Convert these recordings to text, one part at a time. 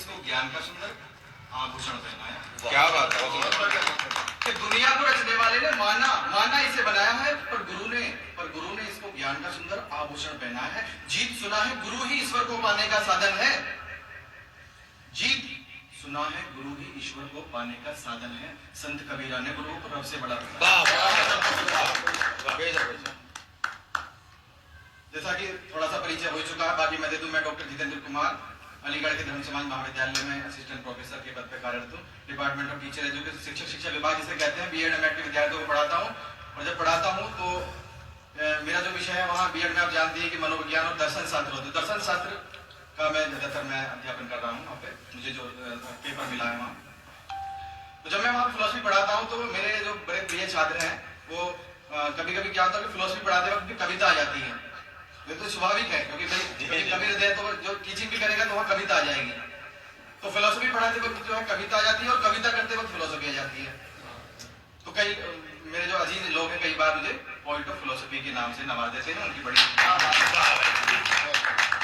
इसको ज्ञान का सुंदर आभूषण पहनाया। क्या बात है। कि दुनिया को रचने वाले ने माना इसे बनाया है, पर गुरु ने इसको ज्ञान का सुंदर आभूषण पहनाया है। जीत सुना है गुरु ही ईश्वर को पाने का साधन है। जीत सुना है गुरु ही ईश्वर को पाने का साधन है। संत कबीरा ने गुरु को रब से बड़ा जैसा कि थोड़ा सा परिचय हो चुका है, बाकी मैं दे दूं। मैं डॉक्टर जितेंद्र कुमार, अलीगढ़ के धर्म समाज महाविद्यालय में असिस्टेंट प्रोफेसर के पद पर कार्यरत हूँ। डिपार्टमेंट ऑफ टीचर एजुकेशन, शिक्षा विभाग जिसे कहते हैं, बीएड एमएड के विद्यार्थियों को पढ़ाता हूँ। और जब पढ़ाता हूँ तो मेरा जो विषय है वहाँ बीएड में आप जानती हैं कि मनोविज्ञान और दर्शन शास्त्र होते हैं। दर्शन शास्त्र का मैं ज्यादातर मैं अध्यापन कर रहा हूँ वहाँ पे, मुझे जो पेपर मिला है वहाँ। तो जब मैं वहाँ फिलोसफी पढ़ाता हूँ तो मेरे जो बड़े प्रिय छात्र हैं वो कभी कभी क्या होता है कि फिलोसफी पढ़ाते वक्त भी कविता आ जाती है। ये तो स्वाभाविक है, क्योंकि भाई कवि हृदय तो जो टीचिंग भी करेगा तो वहाँ कविता आ जाएगी। तो फिलोसफी पढ़ाते वक्त जो है कविता आ जाती है और कविता करते वक्त फिलोसफी आ जाती है। तो कई मेरे जो अजीज लोग हैं कई बार मुझे पॉइंट ऑफ फिलोसफी के नाम से नवाज देते हैं, उनकी बड़ी।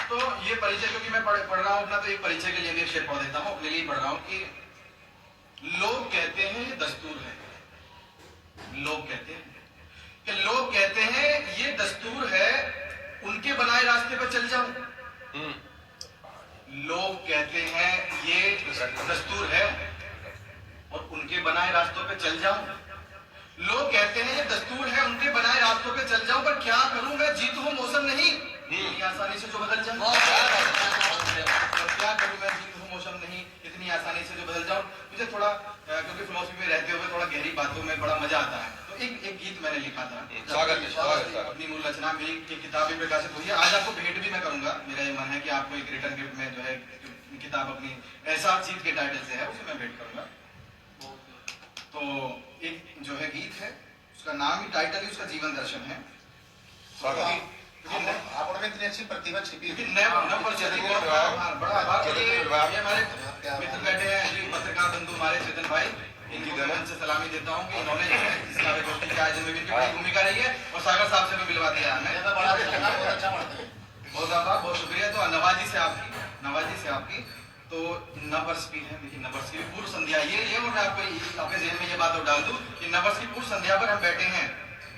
तो ये परिचय क्योंकि मैं पढ़ रहा हूँ अपना, तो एक परिचय के लिए भी शेयर पढ़ देता हूँ, अपने लिए पढ़ रहा हूँ कि लोग कहते हैं ये दस्तूर है। लोग कहते हैं ये दस्तूर है, उनके बनाए रास्ते पर चल जाऊं। लोग कहते हैं ये दस्तूर है और उनके बनाए रास्तों पे चल जाऊं। लोग कहते हैं ये दस्तूर है, उनके बनाए रास्तों पे चल जाऊं, पर क्या करूं मैं, जीत हूं मौसम नहीं इतनी आसानी से जो बदल जाऊं। क्या करूं मैं, जीत हूं मौसम नहीं इतनी आसानी से जो बदल जाऊं। मुझे थोड़ा क्योंकि फिलोसफी में रहते हुए थोड़ा गहरी बातों में बड़ा मजा आता है, तो एक गीत मैंने लिखा था। स्वागत। अपनी मूल रचना मेरी एक किताब भी प्रकाशित हुई है। आज आपको भेंट भी मैं करूंगा। मेरा ये मन है कि आपको एक रिटर्न गिफ्ट में जो है किताब अपनी एहसास जीत के टाइटल से है, उसे मैं भेंट करूंगा। तो एक जो है गीत है, उसका नाम ही टाइटल ही उसका जीवन दर्शन है। स्वागत। आप में इतनी अच्छी प्रतिभा छिपी हुई बड़ा आभार। ये हमारे मित्र बैठे हैं जी, पत्रकार बंधु हमारे चेतन भाई, इनकी धर्म से सलामी देता हूँ कि इन्होंने जो है इस काव्य गोष्ठी के आयोजन में भी बड़ी भूमिका रही है और सागर साहब से भी मिलवा दिया हमें। बहुत आभार, बहुत शुक्रिया। तो नवाजी से आपकी तो नववर्ष भी है, देखिए नववर्ष की पूर्व संध्या ये और मैं आपको अपने जेल में ये बात और डाल दूं कि नववर्ष की पूर्व संध्या पर हम बैठे हैं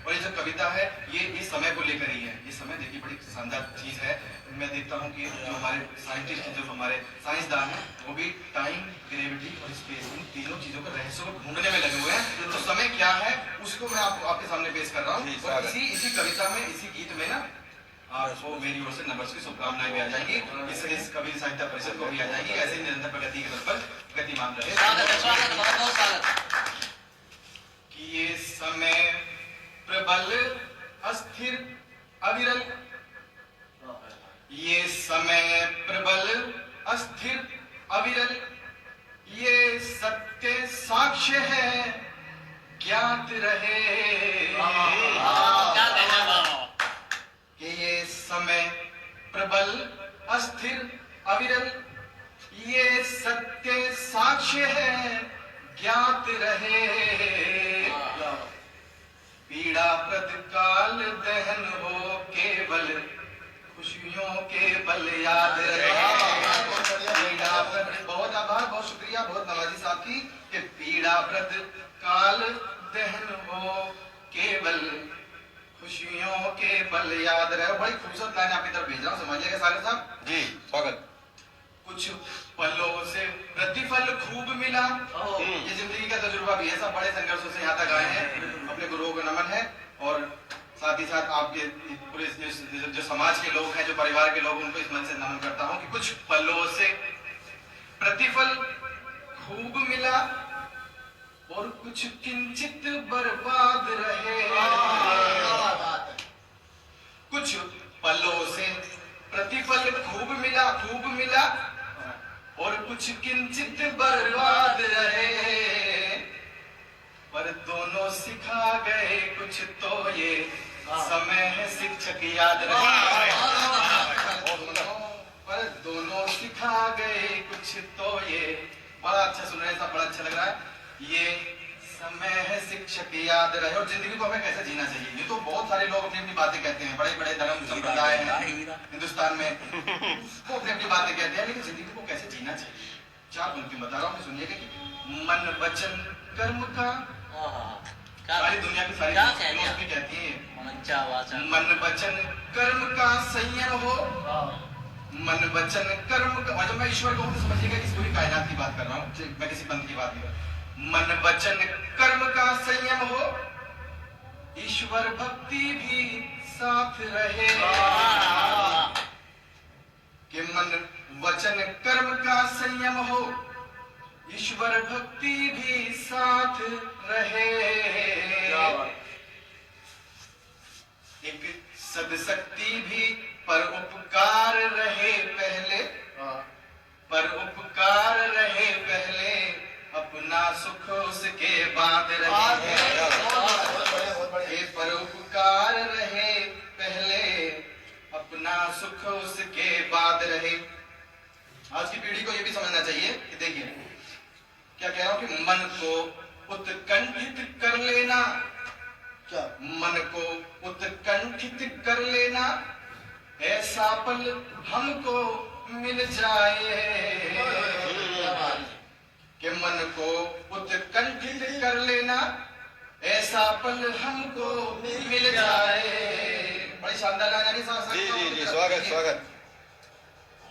और ये जो कविता है ये इस समय को लेकर ही है। ये समय देखिए बड़ी शानदार चीज है। मैं देखता हूँ कि जो हमारे साइंटिस्ट, जो हमारे साइंसदान हैं, वो भी टाइम, ग्रेविटी और स्पेस, इन तीनों चीजों के रहस्य को ढूंढने में लगे हुए हैं। तो समय क्या है उसको मैं आपके सामने पेश कर रहा हूँ। और इसी कविता में, इसी गीत में ना आपको मेरी ओर से नववर्ष की शुभकामनाएं भी आ जाएंगी, इस कवि साहित्य परिषद को भी आ जाएगी। ऐसे ही निरंतर प्रगति के पथ पर गतिमान रहे। कि ये समय प्रबल अस्थिर अविरल, ये समय प्रबल अस्थिर अविरल, ये सत्य साक्ष्य है ज्ञात रहे। कि ये समय प्रबल अस्थिर अविरल, ये सत्य साक्ष्य है ज्ञात रहे। पीड़ा प्रद काल दहन हो केवल खुशियों के बल याद रहे। पीड़ा प्रद, बहुत आभार, बहुत शुक्रिया, बहुत नवाजी साहब की। कि पीड़ा प्रद काल दहन हो केवल खुशियों के बल याद रहे। बड़ी खूबसूरत लाइन आपकी तरफ भेज रहा हूँ, समझिएगा सागर साहब जी। स्वागत। कुछ पलों से प्रतिफल खूब मिला, ये जिंदगी का तजुर्बा भी है, सब बड़े संघर्षों से यहाँ तक आए हैं। अपने गुरुओं को नमन है और साथ ही साथ आपके पूरे जो समाज के लोग हैं, जो परिवार के लोग, उनको इस मन से नमन करता हूँ कि कुछ पलों से प्रतिफल खूब मिला और कुछ किंचित बर्बाद रहे। कुछ पलों से प्रतिफल खूब मिला और कुछ किंचित बर्बाद रहे, पर दोनों सिखा गए कुछ तो ये समय है शिक्षक याद रहे। पर दोनों सिखा गए कुछ तो ये, बड़ा अच्छा सुन रहे हैं सब, बड़ा अच्छा लग रहा है। ये समय है शिक्षक याद रहे। और जिंदगी को हमें कैसे जीना चाहिए, ये तो बहुत सारे लोग अपनी अपनी बातें कहते हैं, बड़े बड़े धर्म संप्रदाय हैं हिंदुस्तान में, वो अपनी अपनी बातें कहते हैं, लेकिन जिंदगी को कैसे जीना चाहिए चार पंक्ति बता रहा हूँ, सुनिएगा कि मन वचन कर्म का सारी दुनिया की सारी फिलोसफी कहती है मन वचन कर्म का संयम हो। मन वचन कर्म का, और जब मैं ईश्वर कहूँ तो समझिएगा कि पूरी कायनात की बात कर रहा हूँ, मैं किसी पंथ की बात नहीं कर रहा। मन वचन कर्म का संयम हो, ईश्वर भक्ति भी साथ रहे। कि मन वचन कर्म का संयम हो, ईश्वर भक्ति भी साथ रहे। एक सदशक्ति भी पर उपकार रहे पहले, पर उपकार रहे पहले, अपना सुख उसके बाद रहे। पर उपकार रहे पहले, अपना सुख उसके बाद रहे। आज की पीढ़ी को यह भी समझना चाहिए कि देखिए क्या कह रहा हूं कि मन को उत्कंठित कर लेना, क्या मन को उत्कंठित कर लेना, ऐसा पल हमको मिल जाए। कि मन को उत्कंठित कर लेना, ऐसा पल हमको मिल जाए। बड़ी शानदार गाना जी, स्वागत स्वागत।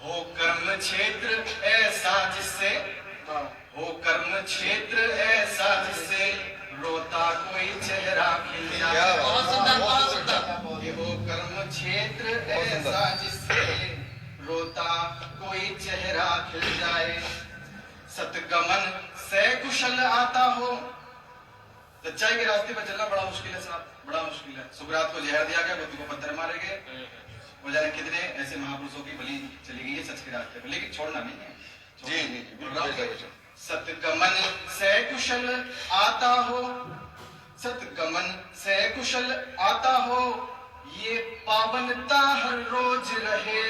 हो कर्म क्षेत्र ऐसा जिससे, हो कर्म क्षेत्र ऐसा जिससे, रोता कोई चेहरा खिल जाए। बहुत सुंदर, बहुत सुंदर। ये हो कर्म क्षेत्र ऐसा जिससे, रोता कोई चेहरा खिल जाए। सतगमन से कुशल आता हो, सच्चाई के रास्ते पर चलना बड़ा मुश्किल है साहब, बड़ा मुश्किल है। सुकरात को जहर दिया गया, बुद्ध को पत्थर मारे गए, वो जाने कितने ऐसे महापुरुषों की बलि चली गई है सच के रास्ते पर, लेकिन छोड़ना नहीं है। जी। सतगमन से कुशल आता हो, सतगमन से कुशल आता हो, ये पावनता हर रोज रहे।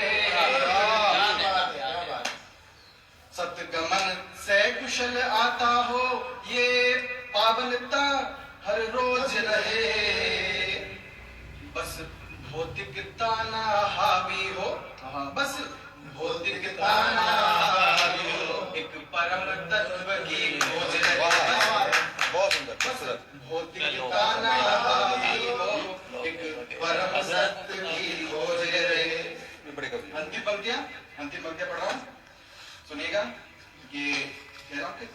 सतगमन से कुशल आता हो, ये पावनता हर रोज रहे। बस भौतिकता ना हावी हो, बस भौतिकता ना हावी हो, एक परम तत्व की खोज रहे। बहुत सुंदर। भौतिकता ना हावी हो, एक परम सत्य की खोज रहे। अंतिम पंक्तियां पढ़ रहा हूं, सुनिएगा। ये कह रहा हूं कि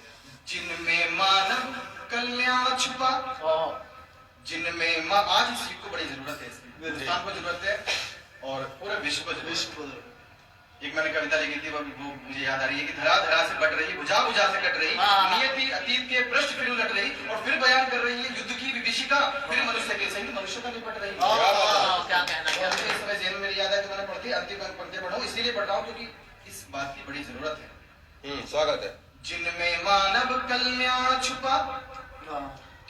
जिनमें मानव कल्याण छुपा, जिनमें आज इस युग को बड़ी जरूरत है, हिंदुस्तान को जरूरत है और पूरे विश्व को जरूरत है। एक मैंने कविता लिखी थी, वो मुझे याद आ रही है कि धरा धरा से बट रही, भुजा भुजा से कट रही, नियति अतीत के पृष्ठ फिर लट रही, और फिर बयान कर रही है युद्ध की विभीषिका, फिर मनुष्य के सही मनुष्य का निपट रही। क्या कहना, इस समय जेल में मेरी याद है कि मैंने पढ़ती, अंतिम पंक्ति पढ़ा, इसीलिए पढ़ रहा हूँ क्योंकि इस बात की बड़ी जरूरत है। स्वागत है। जिनमें मानव कल्याण छुपा,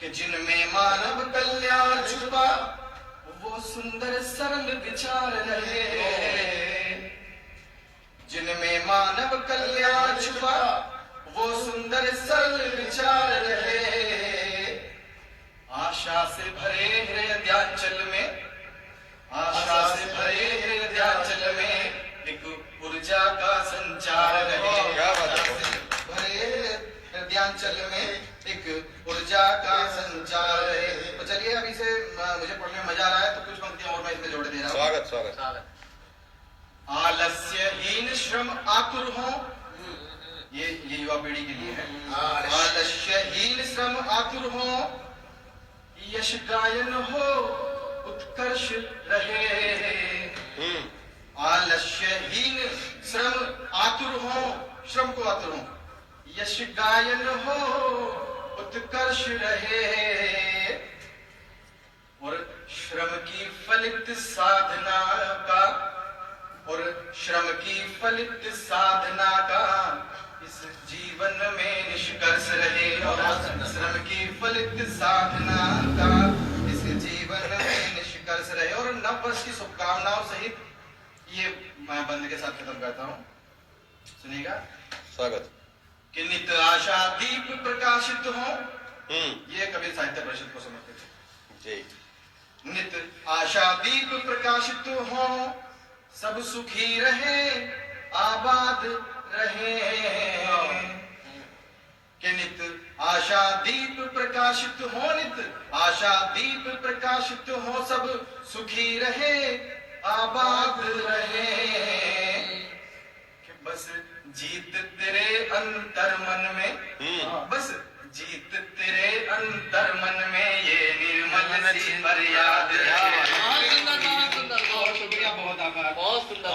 कि जिनमें मानव कल्याण छुपा, वो सुंदर सरल विचार रहे। जिनमें मानव कल्याण छुपा, वो सुंदर सरल विचार रहे। आशा से भरे हृदयाचल में, आशा से भरे हृदयाचल में, एक ऊर्जा का संचार रहे। क्या बात है। भरे हृदयाचल में एक ऊर्जा का संचार रहे। तो चलिए अभी से मुझे पढ़ने में मजा आ रहा है, तो कुछ पंक्तियां और मैं इसमें जोड़ दे रहा हूँ। स्वागत। आलस्यहीन श्रम आतुर हो, ये युवा पीढ़ी के लिए है। आलस्यहीन श्रम आतुर हो, यश गायन हो, उत्कर्ष रहे। आलस्यहीन श्रम आतुर हो, श्रम को आतुर हो, यश गायन हो, उत्कर्ष रहे। और श्रम की फलित साधना का, और श्रम की फलित साधना का इस जीवन में निष्कर्ष रहे। और श्रम की फलित साधना का इस जीवन में निष्कर्ष रहे। और नववर्ष की शुभकामनाओं सहित ये मैं बंद के साथ खत्म करता हूँ, सुनिएगा। स्वागत। कि नित आशा दीप प्रकाशित हो, ये कबीर साहित्य परिषद को समर्पित है। जी। नित आशा दीप प्रकाशित हो, सब सुखी रहे, आबाद रहे। के नित आशा दीप प्रकाशित हो, नित आशा दीप प्रकाशित हो, सब सुखी रहे आबाद रहे। कि बस जीत तेरे अंतर मन में, बस जीत तेरे अंतर मन में, ये निर्मल सी फरियाद रहे। बहुत सुंदर, बहुत सुंदर, बहुत शुक्रिया, बहुत आभार। बहुत सुंदर।